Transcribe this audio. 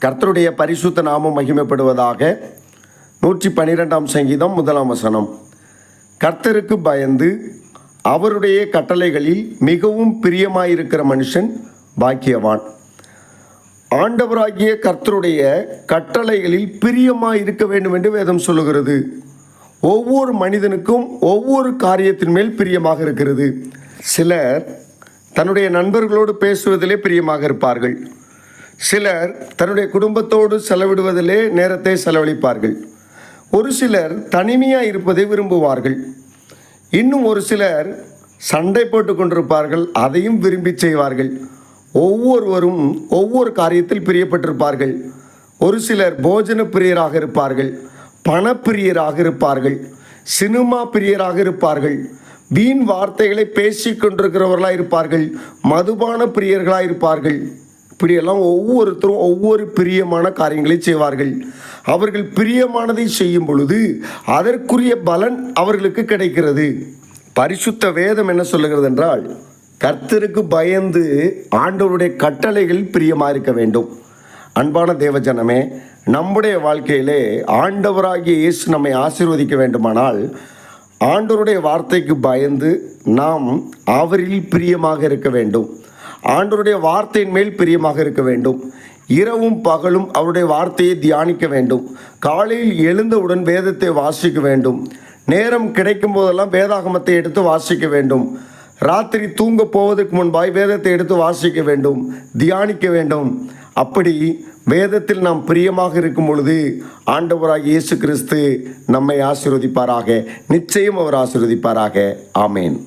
கர்த்தருடைய பரிசுத்த நாமம் மகிமைப்படுவதாக. 112ஆம் சங்கீதம் 1ஆம் வசனம். கர்த்தருக்கு பயந்து அவருடைய கட்டளைகளில் மிகவும் பிரியமாயிருக்கிற மனுஷன் பாக்கியவான். ஆண்டவராகிய கர்த்தருடைய கட்டளைகளில் பிரியமாயிருக்க வேண்டும் என்று வேதம் சொல்லுகிறது. ஒவ்வொரு மனிதனுக்கும் ஒவ்வொரு காரியத்தின் மேல் பிரியமாக இருக்கிறது. சிலர் தன்னுடைய நண்பர்களோடு பேசுவதிலே பிரியமாக இருப்பார்கள். சிலர் தன்னுடைய குடும்பத்தோடு செலவிடுவதிலே நேரத்தை செலவழிப்பார்கள். ஒரு சிலர் தனிமையாக இருப்பதை விரும்புவார்கள். இன்னும் ஒரு சிலர் சண்டை போட்டு கொண்டிருப்பார்கள், அதையும் விரும்பி செய்வார்கள். ஒவ்வொருவரும் ஒவ்வொரு காரியத்தில் பிரியப்பட்டிருப்பார்கள். ஒரு சிலர் போஜன பிரியராக இருப்பார்கள், பணப்பிரியராக இருப்பார்கள், சினிமா பிரியராக இருப்பார்கள், வீண் வார்த்தைகளை பேசி கொண்டிருக்கிறவர்களாக இருப்பார்கள், மதுபான பிரியர்களாக இருப்பார்கள். இப்படியெல்லாம் ஒவ்வொருத்தரும் ஒவ்வொரு பிரியமான காரியங்களை செய்வார்கள். அவர்கள் பிரியமானதை செய்யும் பொழுது அதற்குரிய பலன் அவர்களுக்கு கிடைக்கிறது. பரிசுத்த வேதம் என்ன சொல்லுகிறது என்றால், கர்த்தருக்கு பயந்து ஆண்டவருடைய கட்டளைகள் பிரியமாக இருக்க வேண்டும். அன்பான தேவஜனமே, நம்முடைய வாழ்க்கையிலே ஆண்டவராகிய இயேசு நம்மை ஆசீர்வதிக்க வேண்டுமானால் ஆண்டவருடைய வார்த்தைக்கு பயந்து நாம் அவரில் பிரியமாக இருக்க வேண்டும். ஆண்டவருடைய வார்த்தையின் மேல் பிரியமாக இருக்க வேண்டும். இரவும் பகலும் அவருடைய வார்த்தையை தியானிக்க வேண்டும். காலையில் எழுந்தவுடன் வேதத்தை வாசிக்க வேண்டும். நேரம் கிடைக்கும் போதெல்லாம் வேதாகமத்தை எடுத்து வாசிக்க வேண்டும். ராத்திரி தூங்க போவதற்கு முன்பாய் வேதத்தை எடுத்து வாசிக்க வேண்டும், தியானிக்க வேண்டும். அப்படி வேதத்தில் நாம் பிரியமாக இருக்கும் பொழுது ஆண்டவராகிய இயேசு கிறிஸ்து நம்மை ஆசீர்வதிப்பாராக. நிச்சயம் அவர் ஆசீர்வதிப்பாராக. ஆமேன்.